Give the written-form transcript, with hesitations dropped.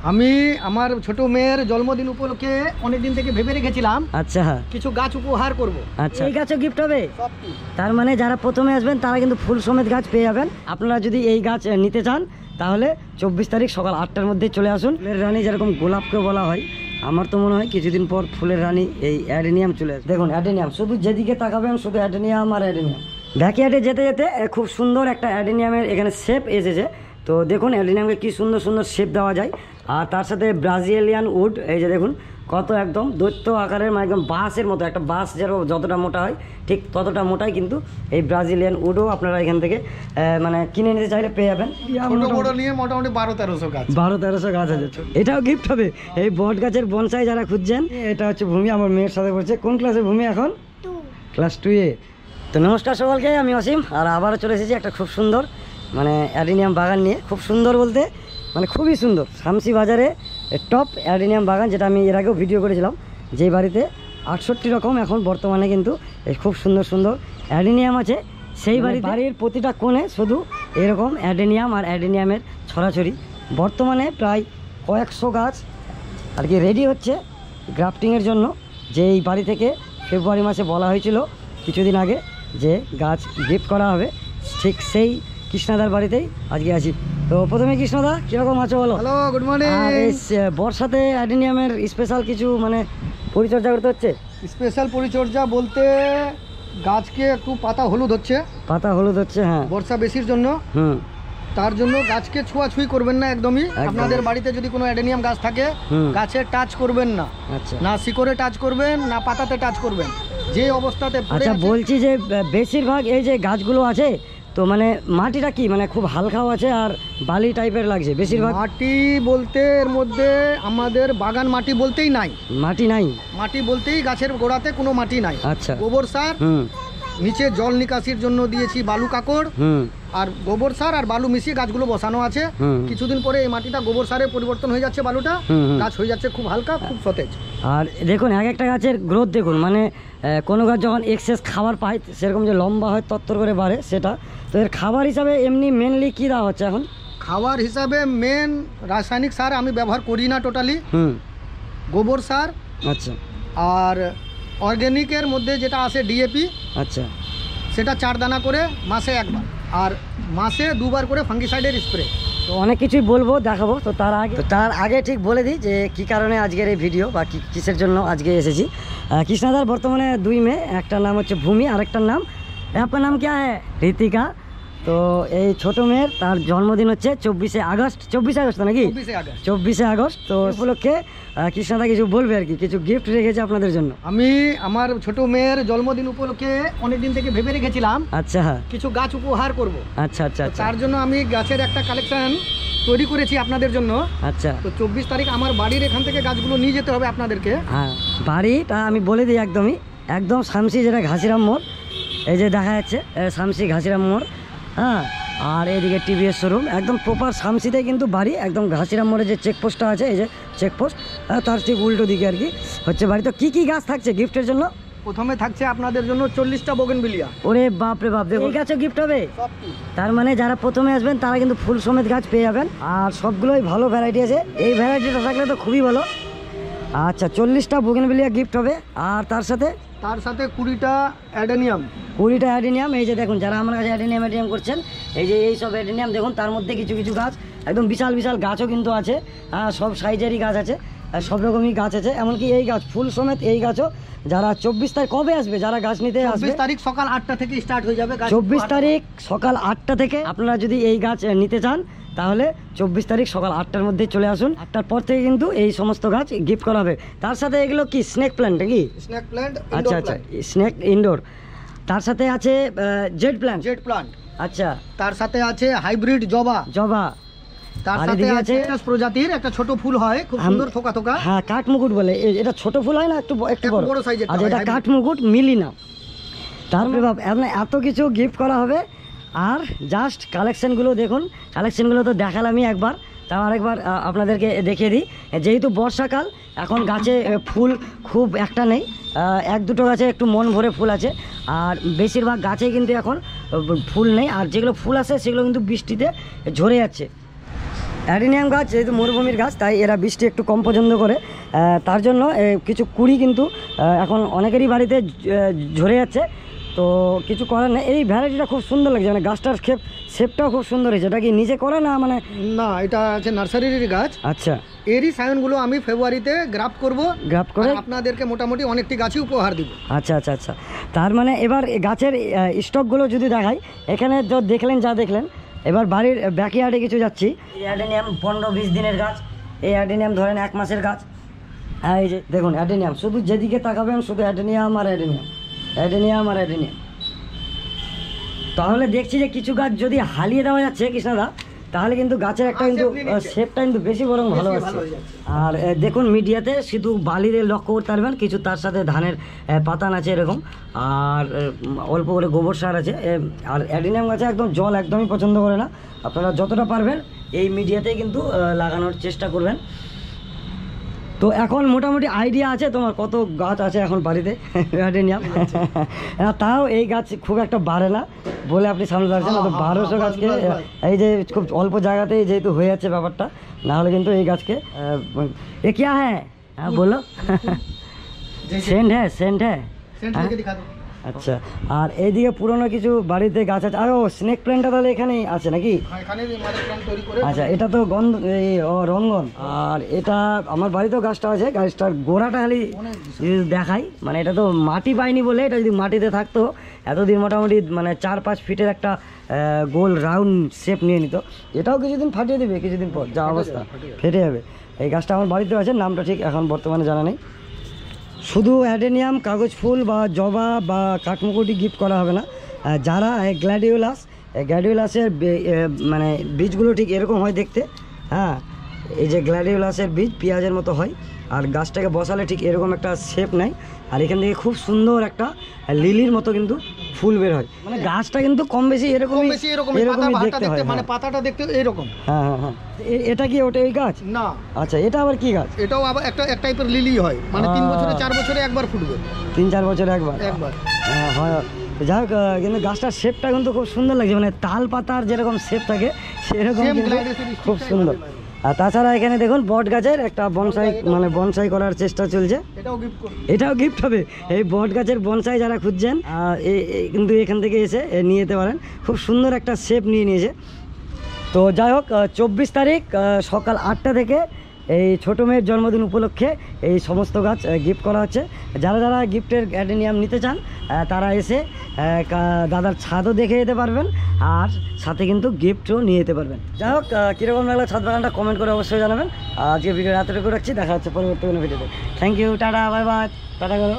আমি আমার ছোট মেয়ের জন্মদিন উপলক্ষে অনেক দিন থেকে ভেবে রেখেছিলাম আচ্ছা কিছু গাছ উপহার করব। আচ্ছা, এই গাছও গিফট হবে। তার মানে যারা প্রথমে আসবেন তারা কিন্তু ফুল সমেত গাছ পেয়ে যাবেন। আপনারা যদি এই গাছ নিতে চান তাহলে 24 তারিখ সকাল 8টার মধ্যে চলে আসুন। ফুলের রানী যেরকম গোলাপকে বলা হয়, আমার তো মনে হয় কিছুদিন পর ফুলের রানী এই অ্যাডেনিয়াম চলে আসবে। দেখুন অ্যাডেনিয়াম, শুধু যেদিকে তাকাবেন শুধু অ্যাডেনিয়াম আর অ্যাডেনিয়াম। ব্যাকইয়ার্ডে যেতে যেতে খুব সুন্দর একটা অ্যাডেনিয়ামের এখানে শেপ এসেছে। তো দেখুন অ্যাডেনিয়ামকে কি সুন্দর সুন্দর শেপ দেওয়া যায়। আর তার সাথে ব্রাজিলিয়ান উড, এই যে দেখুন কত একদম দৈত্য আকারের, মানে একদম বাঁশের মতো, একটা বাঁশ যতটা মোটা হয় ঠিক ততটা মোটাই কিন্তু এই ব্রাজিলিয়ান উডও আপনারা এখান থেকে মানে কিনে নিতে চাইলে পেয়ে যাবেন। মোটামুটি 1200-1300 গাছ, 1200-1300 গাছ আছে। এটাও গিফট হবে। এই বট গাছের বনসাই যারা খুঁজছেন, এটা হচ্ছে ভূমি, আমার মেয়ের সাথে পড়ছে। কোন ক্লাসে ভূমি এখন? ক্লাস 2-এ। তো নমস্কার সকলকে, আমি অসীম, আর আবারও চলে এসেছি একটা খুব সুন্দর মানে অ্যাডেনিয়াম বাগান নিয়ে। খুব সুন্দর বলতে মানে খুবই সুন্দর, শামসি বাজারে টপ অ্যাডেনিয়াম বাগান, যেটা আমি এর আগেও ভিডিও করেছিলাম। যেই বাড়িতে 68 রকম এখন বর্তমানে কিন্তু এই খুব সুন্দর সুন্দর অ্যাডেনিয়াম আছে। সেই বাড়ির প্রতিটা কোণে শুধু এরকম অ্যাডেনিয়াম আর অ্যাডেনিয়ামের ছড়াছড়ি। বর্তমানে প্রায় কয়েকশো গাছ আর কি রেডি হচ্ছে গ্রাফটিংয়ের জন্য। যে এই বাড়ি থেকে ফেব্রুয়ারি মাসে বলা হয়েছিল কিছুদিন আগে যে গাছ গিফট করা হবে, ঠিক সেই কৃষ্ণাদার বাড়িতেই আজকে আছি। তো প্রথমে কৃষ্ণদা, কিরকম আছো বলো? Hello, good morning. আর এই বর্ষাতে অ্যাডেনিয়ামের স্পেশাল কিছু মানে পরিচর্যা করতে হচ্ছে? স্পেশাল পরিচর্যা বলতে গাছকে একটু পাতা হলুদ হচ্ছে। পাতা হলুদ হচ্ছে, হ্যাঁ, বর্ষা বেশির জন্য। তার জন্য গাছকে ছোঁয়াছুঁই করবেন না একদমই। আপনাদের বাড়িতে যদি কোনো অ্যাডেনিয়াম গাছ থাকে, গাছে টাচ করবেন না। আচ্ছা, না শিকড়ে টাচ করবেন, না পাতাতে টাচ করবেন, যে অবস্থাতে। আচ্ছা, বলছি যে বেশিরভাগ এই যে গাছগুলো আছে, তো মানে মাটিটা কি মানে খুব হালকাও আছে আর বালি টাইপের লাগছে বেশিরভাগ? মাটি বলতে এর মধ্যে আমাদের বাগান মাটি বলতেই নাই। মাটি নাই? মাটি বলতেই গাছের গোড়াতে কোনো মাটি নাই। আচ্ছা, গোবর সার, নিচে জল নিকাশির জন্য দিয়েছি বালু কাকড়, আর গোবর সার আর বালু মিশিয়ে গাছগুলো বসানো আছে। কিছুদিন পরে এই মাটিটা গোবর সারে পরিবর্তন হয়ে যাচ্ছে, বালুটা, গাছ হয়ে যাচ্ছে খুব হালকা, খুব সতেজ। আর দেখুন এক একটা গাছের গ্রোথ দেখুন, মানে কোনো গাছ যখন এক্সেস খাবার পায় সেরকম যে লম্বা হয় তত্তর করে বাড়ে সেটা। তো এর খাবার হিসাবে এমনি মেনলি কী দেওয়া হচ্ছে এখন? খাবার হিসাবে মেন রাসায়নিক সার আমি ব্যবহার করি না টোটালি। গোবর সার, আচ্ছা, আর অর্গ্যানিকের মধ্যে যেটা আছে ডিএপি, আচ্ছা, সেটা 4 দানা করে মাসে একবার, আর মাসে 2 বার করে ফাঙ্গিসাইডের স্প্রে। তো অনেক কিছুই বলবো, দেখাবো। তো তার আগে ঠিক বলে দিই যে কী কারণে আজকের এই ভিডিও বা কিসের জন্য আজকে এসেছি। কৃষ্ণাদার বর্তমানে 2 মেয়ে, একটার নাম হচ্ছে ভূমি আর একটার নাম, আপনার নাম क्या है? ঋতিকা। তো এই ছোট মেয়ের তার জন্মদিন হচ্ছে 24শে আগস্ট। 24শে আগস্ট নাকি? 24শে আগস্ট। তো উপলক্ষে কৃষ্ণদা কিছু বলবে আর কি, কিছু গিফট রেখেছে আপনাদের জন্য। আমি আমার ছোট মেয়ের জন্মদিন উপলক্ষে অনেক দিন থেকে ভেবে রেখেছিলাম আচ্ছা কিছু গাছ উপহার করব। আচ্ছা আচ্ছা আচ্ছা, তার জন্য আমি গাছের একটা কালেকশন তৈরি করেছি আপনাদের জন্য। আচ্ছা, তো 24 তারিখ আমার বাড়ির এখান থেকে গাছগুলো নিয়ে যেতে হবে আপনাদেরকে। হ্যাঁ, বাড়িটা আমি বলে দিই একদম শামসি, যেটা ঘাসিরাম মোড়, এই যে দেখা যাচ্ছে শামসি ঘাসিরাম মোড়, হ্যাঁ। আর এইদিকে টিভিএস শোরুম, একদম প্রপার শামসিতে কিন্তু বাড়ি, একদম ঘাসিরাম মোড়ে যে চেকপোস্টটা আছে, এই যে চেকপোস্ট, তার ঠিক উল্টো দিকে আর কি হচ্ছে বাড়ি। তো কী কী গাছ থাকছে গিফটের জন্য? প্রথমে থাকছে আপনাদের জন্য 40টা বোগেনভিলিয়া। ওরে বাপ রে বাপ, এই গাছও গিফট হবে। তার মানে যারা প্রথমে আসবেন তারা কিন্তু ফুল সমেত গাছ পেয়ে যাবেন, আর সবগুলোই ভালো ভ্যারাইটি আছে। এই ভ্যারাইটিটা থাকলে তো খুবই ভালো। আচ্ছা, 40টা বোগেনভিলিয়া গিফট হবে, আর তার সাথে 20টা অ্যাডেনিয়াম। 20টা অ্যাডেনিয়াম। এই যে দেখুন, যারা আমার কাছে অ্যাডেনিয়াম করছেন, এই যে এই সব অ্যাডেনিয়াম দেখুন, তার মধ্যে কিছু কিছু গাছ একদম বিশাল বিশাল গাছও কিন্তু আছে। হ্যাঁ, সব সাইজেরই গাছ আছে, সব রকমই গাছ আছে, এমনকি এই গাছ ফুল সমেত এই গাছও। যারা 24 তারিখ কবে আসবে, যারা গাছ নিতে আসবে, 24 তারিখ সকাল 8টা থেকে স্টার্ট হয়ে যাবে। 24 তারিখ সকাল 8টা থেকে আপনারা যদি এই গাছ নিতে চান তাহলে 24 তারিখ সকাল 8টার মধ্যে চলে আসুন। 8টার পর থেকে কিন্তু এই সমস্ত গাছ গিফট করা হবে। তার সাথে এগুলো কি স্নেক প্ল্যান্ট নাকি? স্নেক প্ল্যান্ট, আচ্ছা আচ্ছা, স্নেক ইনডোর। তার সাথে আছে জেড প্ল্যান্ট। আচ্ছা, তার সাথে আছে হাইব্রিড জবা। তার সাথে আছে প্রজাতির একটা ছোট ফুল হয়, খুব সুন্দর থোকা থোকা। হ্যাঁ, কাঠমুকুট বলে। এটা ছোট ফুল হয় না, একটু বড় সাইজের। আচ্ছা, এটা কাঠমুকুট, মিলি না। তারপরে বাপ এত কিছু গিফট করা হবে। আর জাস্ট কালেকশনগুলো দেখুন, কালেকশনগুলো তো দেখালামই একবার, তাও আরেকবার আপনাদেরকে দেখিয়ে দিই। যেহেতু বর্ষাকাল, এখন গাছে ফুল খুব একটা নেই, 1-2টো গাছে একটু মন ভরে ফুল আছে, আর বেশিরভাগ গাছে কিন্তু এখন ফুল নেই। আর যেগুলো ফুল আছে সেগুলো কিন্তু বৃষ্টিতে ঝরে যাচ্ছে। অ্যাডিনিয়াম গাছ যেহেতু মরুভূমির গাছ, তাই এরা বৃষ্টি একটু কম পছন্দ করে, তার জন্য কিছু কুড়ি কিন্তু এখন অনেকেরই বাড়িতে ঝরে যাচ্ছে। তো কিছু করার নেই, এই ভ্যারাইটিটা খুব সুন্দর লাগছে, মানে গাছটার শেপটাও খুব সুন্দর হয়েছে। এটা কি নিজে করা না মানে? না, এটা আছে নার্সারির গাছ। আচ্ছা, এরই সায়নগুলো আমি ফেব্রুয়ারিতে গ্রাফট করে আপনাদেরকে মোটামুটি অনেকটি গাছই উপহার দিব। আচ্ছা আচ্ছা আচ্ছা, তার মানে এবার গাছের স্টকগুলো যদি দেখাই, এখানে যা দেখলেন, এবার বাড়ির ব্যাকইয়ার্ডে কিছু যাচ্ছি। অ্যাডেনিয়াম 15-20 দিনের গাছ, এই অ্যাডেনিয়াম ধরেন 1 মাসের গাছ। এই যে দেখুন অ্যাডেনিয়াম, শুধু যেদিকে তাকাবেন শুধু অ্যাডেনিয়াম আর অ্যাডেনিয়াম, অ্যাডেনিয়াম আর অ্যাডেনিয়াম। তাহলে দেখছি যে কিছু গাছ যদি হালিয়ে দেওয়া যাচ্ছে কৃষ্ণদা, তাহলে কিন্তু গাছের একটা কিন্তু শেপটা কিন্তু বেশি বরং ভালো আসছে। আর দেখুন মিডিয়াতে শুধু বালিতে লক্ষ্য করতে পারবেন, কিছু তার সাথে ধানের পাতান আছে এরকম, আর অল্প করে গোবর সার আছে। আর অ্যাডিনিয়াম গাছে একদম জল একদমই পছন্দ করে না। আপনারা যতটা পারবেন এই মিডিয়াতেই কিন্তু লাগানোর চেষ্টা করবেন। তো এখন মোটামুটি আইডিয়া আছে তোমার কত গাছ আছে এখন বাড়িতে অ্যাডেনিয়াম? তাও এই গাছ খুব একটা বাড়ে না বলে আপনি সামনে পাচ্ছেন, তো 1200 গাছকে এই যে খুব অল্প জায়গাতেই যেহেতু হয়ে যাচ্ছে ব্যাপারটা, না হলে কিন্তু এই গাছকে এ क्या है? হ্যাঁ বলো। সেন্ট হ্যাঁ। আচ্ছা, আর এইদিকে পুরনো কিছু বাড়িতে গাছ আছে। আর ও স্নেক প্ল্যান্টটা তাহলে এখানেই আছে নাকি? আচ্ছা, এটা তো রঙ্গন। আর এটা আমার বাড়িতেও গাছটা আছে, গাছটার গোড়াটা খালি দেখাই, মানে এটা তো মাটি পাইনি বলে, এটা যদি মাটিতে থাকতো এতদিন মোটামুটি মানে 4-5 ফিটের একটা গোল রাউন্ড শেপ নিয়ে নিত। এটাও কিছুদিন ফাটিয়ে দেবে, কিছুদিন পর যা অবস্থা ফেটে যাবে। এই গাছটা আমার বাড়িতেও আছে, নামটা ঠিক এখন বর্তমানে জানা নেই। শুধু অ্যাডেনিয়াম, কাগজ ফুল বা জবা বা কাঠমুকুটি গিফট করা হবে না। যারা গ্ল্যাডিওলাসের মানে বীজগুলো ঠিক এরকম হয় দেখতে, হ্যাঁ, এই যে গ্ল্যাডিওলাসের বীজ পেঁয়াজের মতো হয়, আর গাছটাকে বসালে ঠিক এরকম একটা শেপ নেয়, আর এখান থেকে খুব সুন্দর একটা লিলির মতো কিন্তু ফুল বের হয়। মানে গাছটা কিন্তু কম বেশি এরকমই দেখতে হয়, মানে পাতাটা দেখতে এরকম। হ্যাঁ হ্যাঁ হ্যাঁ। এটা কি ওটা এই গাছ না? আচ্ছা, এটা আবার কি গাছ? এটাও আবার এক টাইপের লিলি হয়, মানে 3 বছরে 4 বছরে একবার ফুটবে। 3-4 বছরে একবার। হ্যাঁ হয়। যাই হোক, কিন্তু গাছটার শেপটা কিন্তু খুব সুন্দর লাগছে, মানে তাল পাতার যেরকম শেপ থাকে সেরকম খুব সুন্দর। আর তাছাড়া এখানে দেখুন বট গাছের একটা বনসাই করার চেষ্টা চলছে, এটাও গিফট হবে। এই বট গাছের বনসাই যারা খুঁজছেন কিন্তু এখান থেকে এসে নিয়ে যেতে পারেন, খুব সুন্দর একটা শেপ নিয়ে নিয়েছে। তো যাই হোক, 24 তারিখ সকাল 8টা থেকে এই ছোটো মেয়ের জন্মদিন উপলক্ষে এই সমস্ত গাছ গিফট করা হচ্ছে। যারা গিফটের অ্যাডেনিয়াম নিতে চান তারা এসে দাদার ছাদও দেখে যেতে পারবেন, আর সাথে কিন্তু গিফটও নিয়ে যেতে পারবেন। যাই হোক, কীরকম লাগলো ছাদ বাগানটা কমেন্ট করে অবশ্যই জানাবেন। আজকে ভিডিও রাতের করে রাখছি, দেখা হচ্ছে পরবর্তী কোনো ভিডিওতে। Thank you, tata, bye bye, tata করো।